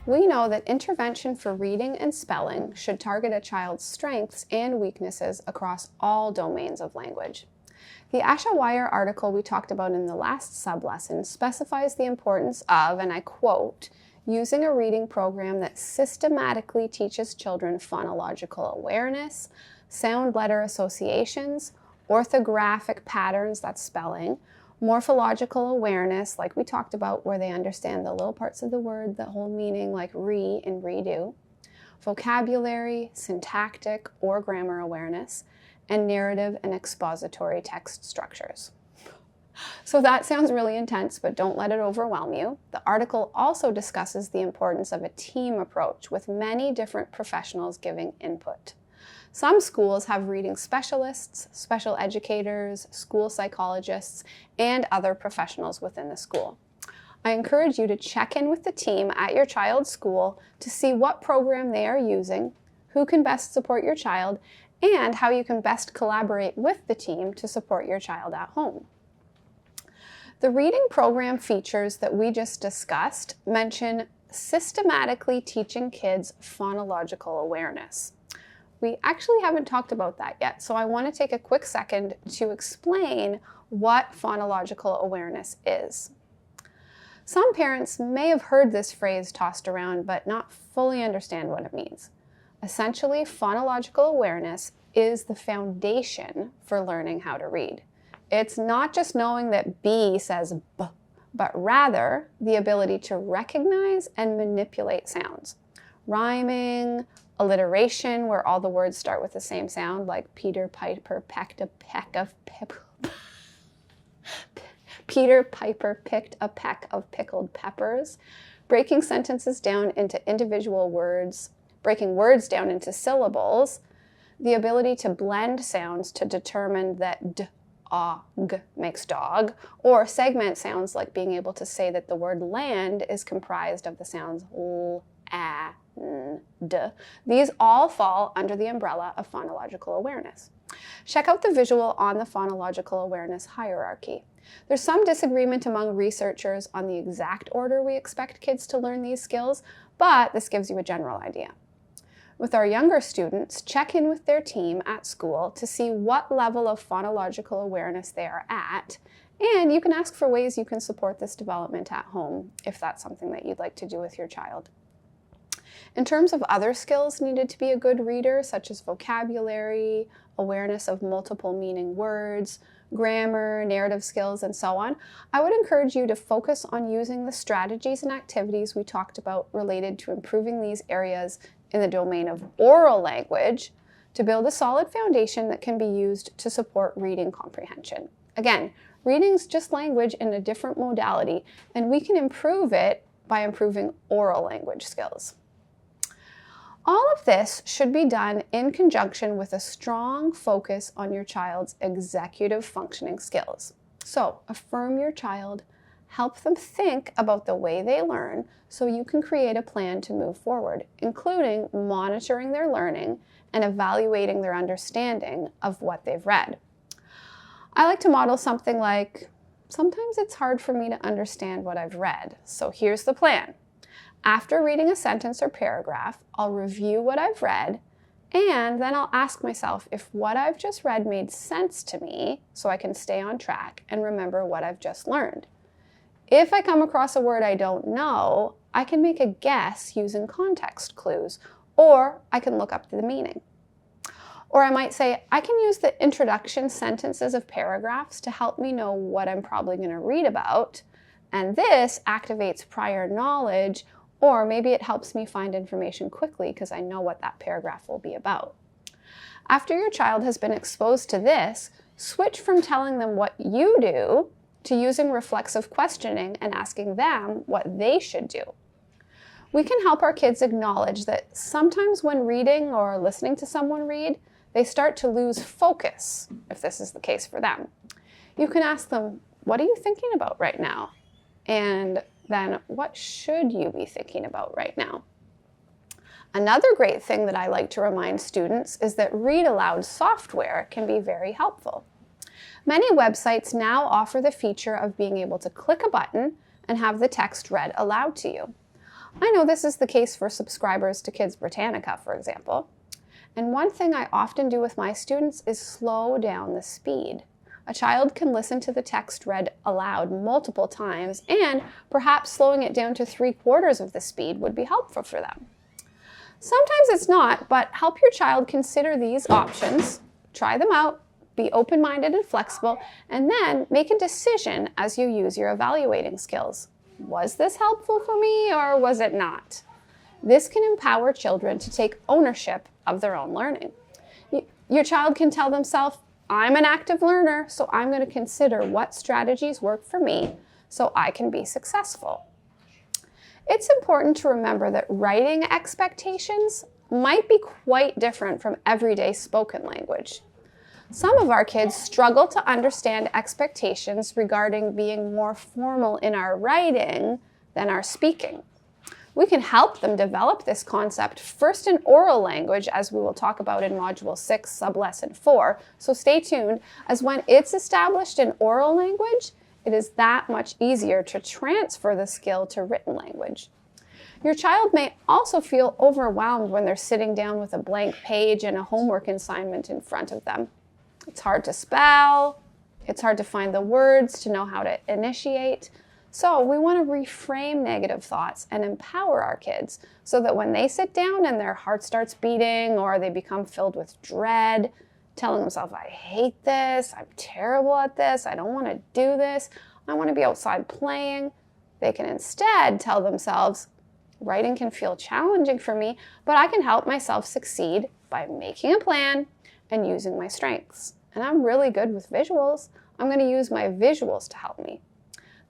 We know that intervention for reading and spelling should target a child's strengths and weaknesses across all domains of language. The Asha Wire article we talked about in the last sublesson specifies the importance of, and I quote, using a reading program that systematically teaches children phonological awareness, sound letter associations, orthographic patterns, that's spelling, morphological awareness, like we talked about, where they understand the little parts of the word that hold meaning, like re and redo, vocabulary, syntactic or grammar awareness, and narrative and expository text structures. So that sounds really intense, but don't let it overwhelm you. The article also discusses the importance of a team approach with many different professionals giving input. Some schools have reading specialists, special educators, school psychologists, and other professionals within the school. I encourage you to check in with the team at your child's school to see what program they are using, who can best support your child, and how you can best collaborate with the team to support your child at home. The reading program features that we just discussed mention systematically teaching kids phonological awareness. We actually haven't talked about that yet, so I want to take a quick second to explain what phonological awareness is. Some parents may have heard this phrase tossed around but not fully understand what it means. Essentially, phonological awareness is the foundation for learning how to read. It's not just knowing that B says B, but rather the ability to recognize and manipulate sounds. Rhyming, alliteration, where all the words start with the same sound, like Peter Piper pecked a peck of Peter Piper picked a peck of pickled peppers. Breaking sentences down into individual words, breaking words down into syllables, the ability to blend sounds to determine that d, a, g makes dog, or segment sounds, like being able to say that the word land is comprised of the sounds l, a, n, d. These all fall under the umbrella of phonological awareness. Check out the visual on the phonological awareness hierarchy. There's some disagreement among researchers on the exact order we expect kids to learn these skills, but this gives you a general idea. With our younger students, check in with their team at school to see what level of phonological awareness they are at, and you can ask for ways you can support this development at home if that's something that you'd like to do with your child. In terms of other skills needed to be a good reader, such as vocabulary, awareness of multiple meaning words, grammar, narrative skills, and so on, I would encourage you to focus on using the strategies and activities we talked about related to improving these areas in the domain of oral language to build a solid foundation that can be used to support reading comprehension. Again, reading's just language in a different modality, and we can improve it by improving oral language skills. All of this should be done in conjunction with a strong focus on your child's executive functioning skills. So, affirm your child, help them think about the way they learn so you can create a plan to move forward, including monitoring their learning and evaluating their understanding of what they've read. I like to model something like, sometimes it's hard for me to understand what I've read, so here's the plan. After reading a sentence or paragraph, I'll review what I've read, and then I'll ask myself if what I've just read made sense to me so I can stay on track and remember what I've just learned. If I come across a word I don't know, I can make a guess using context clues, or I can look up the meaning. Or I might say, I can use the introduction sentences of paragraphs to help me know what I'm probably going to read about, and this activates prior knowledge, or maybe it helps me find information quickly because I know what that paragraph will be about. After your child has been exposed to this, switch from telling them what you do to using reflexive questioning and asking them what they should do. We can help our kids acknowledge that sometimes when reading or listening to someone read, they start to lose focus, if this is the case for them. You can ask them, what are you thinking about right now? And then what should you be thinking about right now? Another great thing that I like to remind students is that read-aloud software can be very helpful. Many websites now offer the feature of being able to click a button and have the text read aloud to you. I know this is the case for subscribers to Kids Britannica, for example. And one thing I often do with my students is slow down the speed. A child can listen to the text read aloud multiple times, and perhaps slowing it down to 3/4 of the speed would be helpful for them. Sometimes it's not, but help your child consider these options, try them out, be open-minded and flexible, and then make a decision as you use your evaluating skills. Was this helpful for me or was it not? This can empower children to take ownership of their own learning. Your child can tell themselves, I'm an active learner, so I'm going to consider what strategies work for me so I can be successful. It's important to remember that writing expectations might be quite different from everyday spoken language. Some of our kids struggle to understand expectations regarding being more formal in our writing than our speaking. We can help them develop this concept first in oral language, as we will talk about in Module 6, Sublesson 4. So stay tuned, as when it's established in oral language, it is that much easier to transfer the skill to written language. Your child may also feel overwhelmed when they're sitting down with a blank page and a homework assignment in front of them. It's hard to spell, it's hard to find the words to know how to initiate. So we want to reframe negative thoughts and empower our kids so that when they sit down and their heart starts beating or they become filled with dread, telling themselves, I hate this, I'm terrible at this, I don't want to do this, I want to be outside playing, they can instead tell themselves, writing can feel challenging for me, but I can help myself succeed by making a plan and using my strengths. And I'm really good with visuals. I'm going to use my visuals to help me.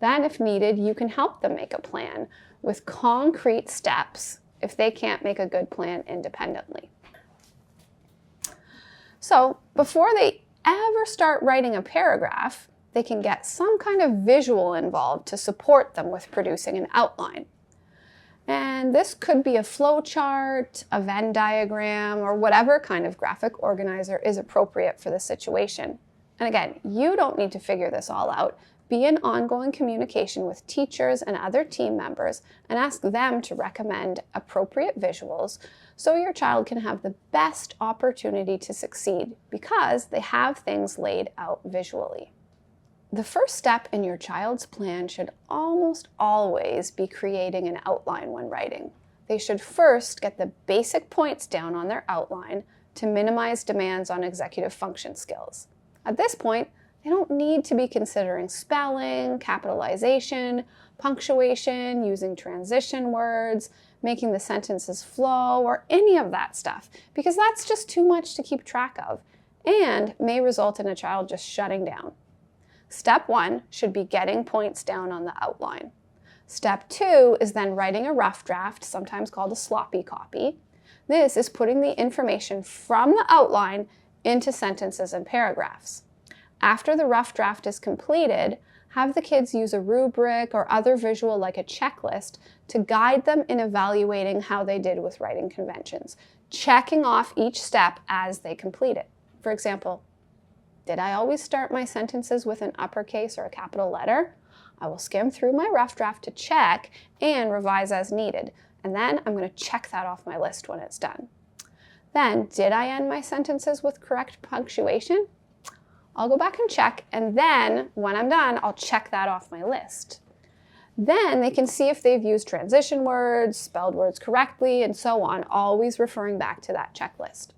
Then, if needed, you can help them make a plan with concrete steps if they can't make a good plan independently. So, before they ever start writing a paragraph, they can get some kind of visual involved to support them with producing an outline. And this could be a flow chart, a Venn diagram, or whatever kind of graphic organizer is appropriate for the situation. And again, you don't need to figure this all out. Be in ongoing communication with teachers and other team members and ask them to recommend appropriate visuals so your child can have the best opportunity to succeed because they have things laid out visually. The first step in your child's plan should almost always be creating an outline when writing. They should first get the basic points down on their outline to minimize demands on executive function skills. At this point, they don't need to be considering spelling, capitalization, punctuation, using transition words, making the sentences flow, or any of that stuff, because that's just too much to keep track of and may result in a child just shutting down. Step 1 should be getting points down on the outline. Step 2 is then writing a rough draft, sometimes called a sloppy copy. This is putting the information from the outline into sentences and paragraphs. After the rough draft is completed, have the kids use a rubric or other visual like a checklist to guide them in evaluating how they did with writing conventions, checking off each step as they complete it. For example, did I always start my sentences with an uppercase or a capital letter? I will skim through my rough draft to check and revise as needed, and then I'm going to check that off my list when it's done. Then, did I end my sentences with correct punctuation? I'll go back and check, and then when I'm done, I'll check that off my list. Then they can see if they've used transition words, spelled words correctly, and so on, always referring back to that checklist.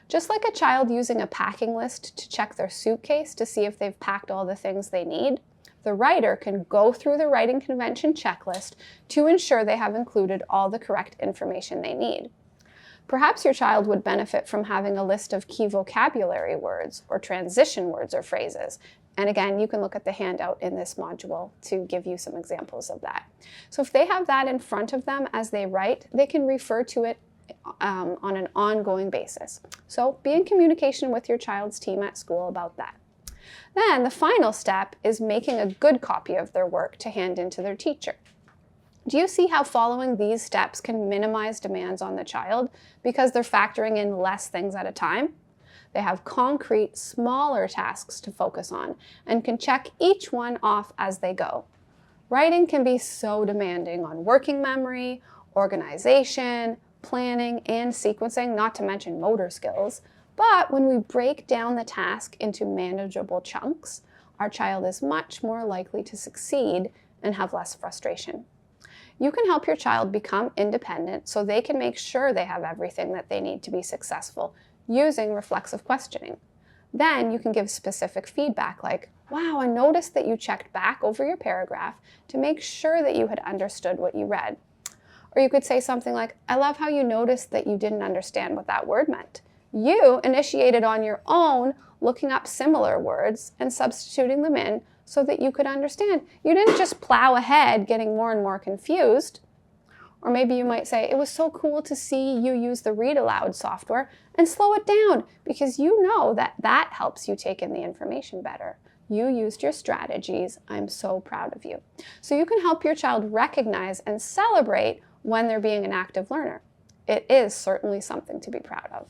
Just like a child using a packing list to check their suitcase to see if they've packed all the things they need, the writer can go through the writing convention checklist to ensure they have included all the correct information they need. Perhaps your child would benefit from having a list of key vocabulary words or transition words or phrases. And again, you can look at the handout in this module to give you some examples of that. So if they have that in front of them as they write, they can refer to it on an ongoing basis. So be in communication with your child's team at school about that. Then the final step is making a good copy of their work to hand in to their teacher. Do you see how following these steps can minimize demands on the child because they're factoring in less things at a time? They have concrete, smaller tasks to focus on and can check each one off as they go. Writing can be so demanding on working memory, organization, planning, and sequencing, not to mention motor skills. But when we break down the task into manageable chunks, our child is much more likely to succeed and have less frustration. You can help your child become independent so they can make sure they have everything that they need to be successful using reflexive questioning. Then you can give specific feedback like, wow, I noticed that you checked back over your paragraph to make sure that you had understood what you read. Or you could say something like, I love how you noticed that you didn't understand what that word meant. You initiated on your own looking up similar words and substituting them in so that you could understand. You didn't just plow ahead getting more and more confused. Or maybe you might say, it was so cool to see you use the read-aloud software and slow it down because you know that that helps you take in the information better. You used your strategies. I'm so proud of you. So you can help your child recognize and celebrate when they're being an active learner. It is certainly something to be proud of.